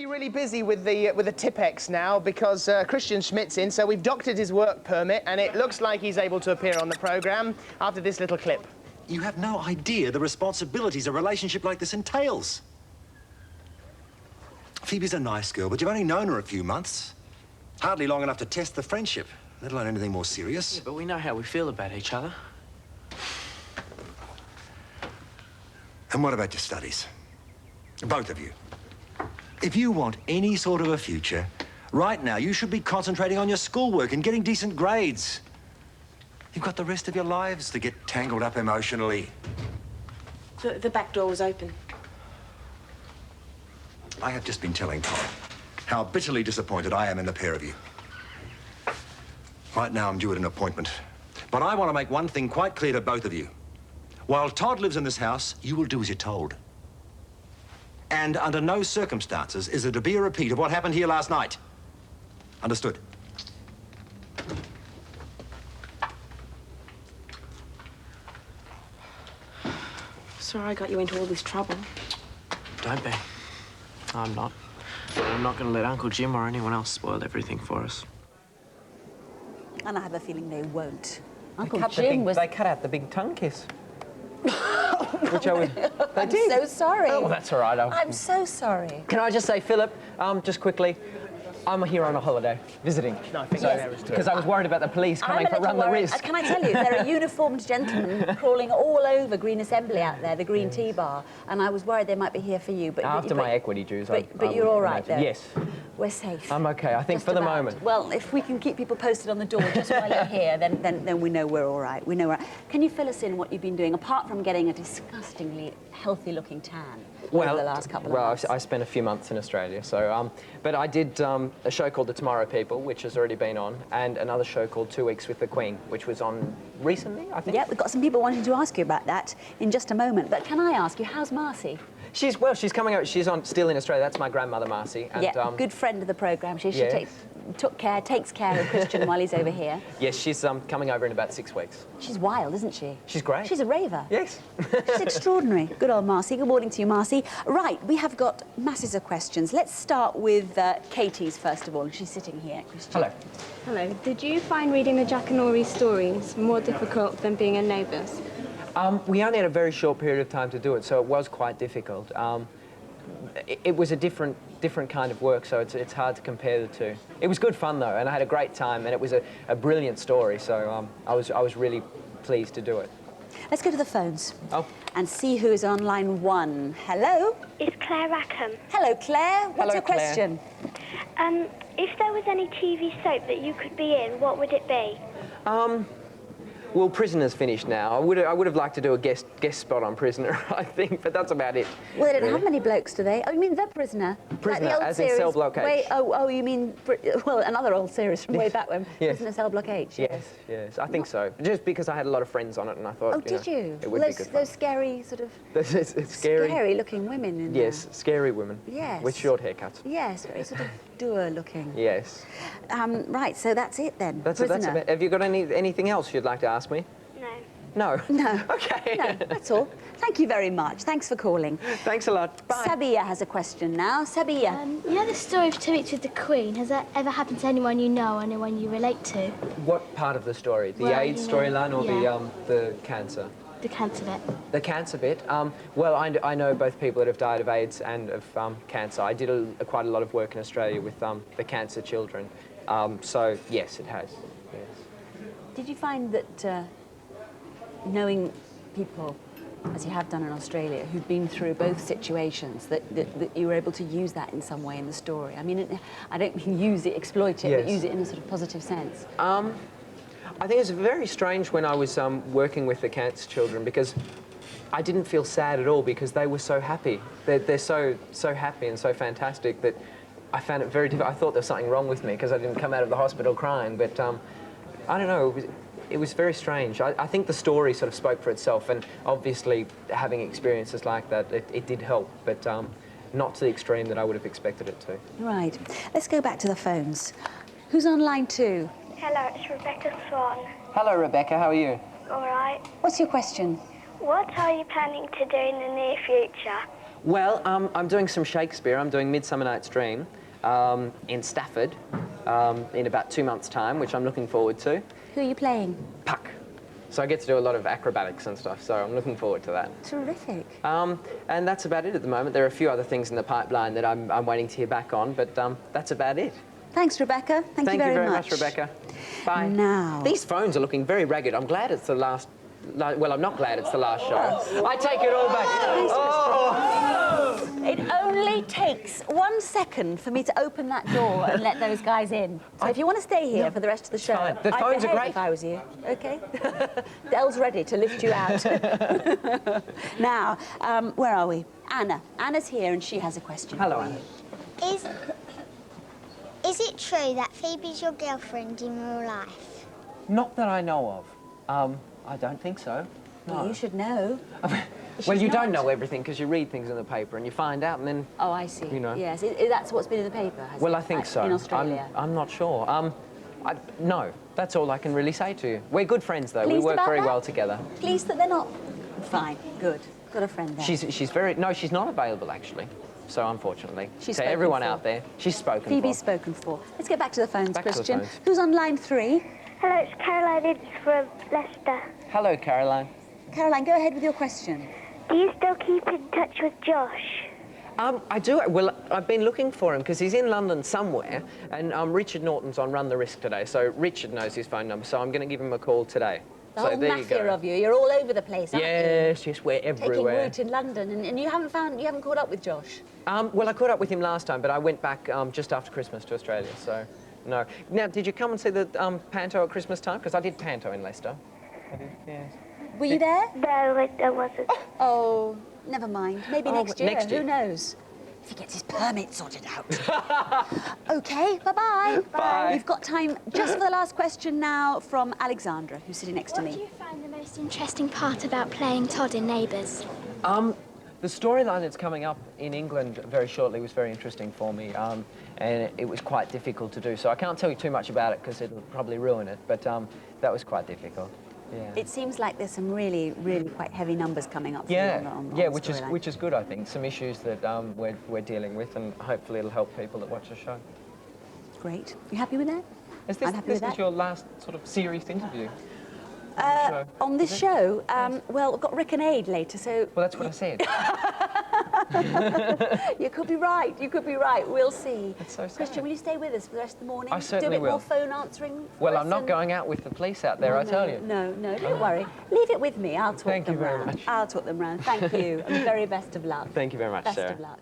really busy with the Tipex now because Kristian Schmid's in, so we've doctored his work permit and it looks like he's able to appear on the programme after this little clip. You have no idea the responsibilities a relationship like this entails. Phoebe's a nice girl, but you've only known her a few months. Hardly long enough to test the friendship, let alone anything more serious. Yeah, but we know how we feel about each other. And what about your studies? Both of you. If you want any sort of a future, right now you should be concentrating on your schoolwork and getting decent grades. You've got the rest of your lives to get tangled up emotionally. The back door was open. I have just been telling Todd how bitterly disappointed I am in the pair of you. Right now I'm due at an appointment, but I want to make one thing quite clear to both of you. While Todd lives in this house, you will do as you're told. And under no circumstances is there to be a repeat of what happened here last night. Understood? Sorry I got you into all this trouble. Don't be. I'm not. I'm not going to let Uncle Jim or anyone else spoil everything for us. And I have a feeling they won't. Uncle Jim was... They cut out the big tongue kiss. Which I would... They did. I'm so sorry. Oh, that's all right. I'm so sorry. Can I just say, Phillip, just quickly, I'm here on a holiday, visiting. No, I think there is too. Because I was worried about the police coming to run the risk. Can I tell you, there are uniformed gentlemen crawling all over Green Assembly out there, the Green Tea Bar, and I was worried they might be here for you. But After my equity dues, But you're all right, though? Yes. We're safe. I'm okay, I think, Just for the about. moment. Well, if we can keep people posted on the door just while you're here, then we know we're all right. We know we're all right. Can you fill us in what you've been doing, apart from getting a disgustingly healthy-looking tan over the last couple of months? Well, I spent a few months in Australia, so... but I did a show called The Tomorrow People, which has already been on, and another show called 2 Weeks with the Queen, which was on recently, I think. Yeah, we've got some people wanting to ask you about that in just a moment. But can I ask you, how's Marcy? She's coming out. She's still in Australia. That's my grandmother, Marcy. And, yeah, good friend of the programme. She takes care of Kristian while he's over here. Yes, she's coming over in about 6 weeks. She's wild, isn't she? She's great. She's a raver. Yes. She's extraordinary. Good old Marcy. Good morning to you, Marcy. Right, we have got masses of questions. Let's start with Katie's, first of all. She's sitting here, Kristian. Hello. Hello. Did you find reading the Jack and Rory stories more difficult than being in Neighbours? We only had a very short period of time to do it, so it was quite difficult. It was a different kind of work, so it's hard to compare the two. It was good fun, though, and I had a great time, and it was a brilliant story, so I was really pleased to do it. Let's go to the phones. Oh. And see who is on line 1. Hello? It's Claire Rackham. Hello, Claire. What's Hello, your question? If there was any TV soap that you could be in, what would it be? Well, Prisoner's finished now. I would have liked to do a guest spot on Prisoner, I think, but that's about it. Well, they don't have many blokes, do they? Oh, you mean The Prisoner? Prisoner, like the old as series, in Cell Block H. Oh, you mean, well, another old series from way back when. Yes. Prisoner Cell Block H. Yes, I think so. Just because I had a lot of friends on it, and I thought, Oh, did you? It would be good fun. Those scary sort of... It's scary. Scary-looking women in Yes, scary women. Yes. With short haircuts. Yes, very sort of dour-looking. Yes. Right, so that's it then. That's Prisoner. it. Have you got anything else you'd like to ask me? No. No? No. Okay. No, that's all. Thank you very much. Thanks for calling. Thanks a lot. Bye. Sabia has a question now. Sabia. You know the story of 2 Weeks with the Queen? Has that ever happened to anyone you know or anyone you relate to? What part of the story? The Well, AIDS storyline or the cancer? The cancer bit. The cancer bit? Well, I know both people that have died of AIDS and of cancer. I did quite a lot of work in Australia with the cancer children. So, yes, it has. Yes. Did you find that knowing people, as you have done in Australia, who've been through both situations, that you were able to use that in some way in the story? I mean, I don't mean use it, exploit it, but use it in a sort of positive sense. I think it was very strange when I was working with the cancer children, because I didn't feel sad at all, because they were so happy. They're so happy and so fantastic that I found it very difficult. I thought there was something wrong with me because I didn't come out of the hospital crying, but I don't know. It was very strange. I think the story sort of spoke for itself, and obviously having experiences like that, it did help, but not to the extreme that I would have expected it to. Right. Let's go back to the phones. Who's on line 2? Hello, it's Rebecca Swan. Hello, Rebecca. How are you? All right. What's your question? What are you planning to do in the near future? Well, I'm doing some Shakespeare. I'm doing Midsummer Night's Dream in Stafford in about 2 months' time, which I'm looking forward to. Who are you playing? Puck. So I get to do a lot of acrobatics and stuff, so I'm looking forward to that. Terrific. And that's about it at the moment. There are a few other things in the pipeline that I'm waiting to hear back on, but that's about it. Thanks, Rebecca. Thank you very much. Rebecca. Bye. Now. These phones are looking very ragged. I'm glad it's the last... Well, I'm not glad it's the last show. I take it all back. Oh. It only takes 1 second for me to open that door and let those guys in. So if you want to stay here for the rest of the show, fine. The phones are great. If I was you, okay? Dell's ready to lift you out. Now, where are we? Anna. Anna's here and she has a question. Hello, Anna. Is it true that Phoebe's your girlfriend in real life? Not that I know of. I don't think so. No. Well, you should know. Well, you don't know everything because you read things in the paper and you find out and then... Oh, I see. You know. Yes, that's what's been in the paper, has Well, it? I think so. In Australia. I'm not sure. No, that's all I can really say to you. We're good friends, though. Pleased we work about very that? well together. Pleased that they're not? Fine, good. Got a friend there. She's very... No, she's not available, actually. So, unfortunately. She's to spoken everyone for. out there, she's spoken Phoebe's for. spoken for. Let's get back to the phones, Back to the Christian. phones. Who's on line 3? Hello, it's Caroline from Leicester. Hello, Caroline. Caroline, go ahead with your question. Do you still keep in touch with Josh? I do. Well, I've been looking for him because he's in London somewhere, and Richard Norton's on Run the Risk today, so Richard knows his phone number, so I'm going to give him a call today. The So whole there you mafia go. of you. You're all over the place, aren't you? Yes, we're Taking everywhere. root in London, and you haven't caught up with Josh? Well, I caught up with him last time, but I went back just after Christmas to Australia, so no. Now, did you come and see the panto at Christmas time? Because I did panto in Leicester. I did, yes. Were you there? No, I wasn't. Oh, never mind. Maybe next year. next year. Who knows? If he gets his permit sorted out. OK, bye-bye. Bye. We've got time just for the last question now from Alexandra, who's sitting next to What me. do you find the most interesting part about playing Todd in Neighbours? The storyline that's coming up in England very shortly was very interesting for me, and it was quite difficult to do. So I can't tell you too much about it because it'll probably ruin it, but that was quite difficult. Yeah. It seems like there's some really, really quite heavy numbers coming up. For Yeah, you on yeah, the which storyline. is good, I think. Some issues that we're dealing with, and hopefully it'll help people that watch the show. Great. You happy with that? Is I'm this happy with was that. your last sort of serious interview? On this show, well, we've got Rick and Aid later, so... Well, that's what I said. You could be right, you could be right. We'll see. That's so sad. Christian, will you stay with us for the rest of the morning? I certainly Do a bit more will. phone answering for Well, us I'm not and- going out with the police out there, I tell you. No, don't worry. Leave it with me. I'll talk Thank them you very round. much. I'll talk them round. Thank you, and the very best of luck. Thank you very much, Best Sarah. of luck.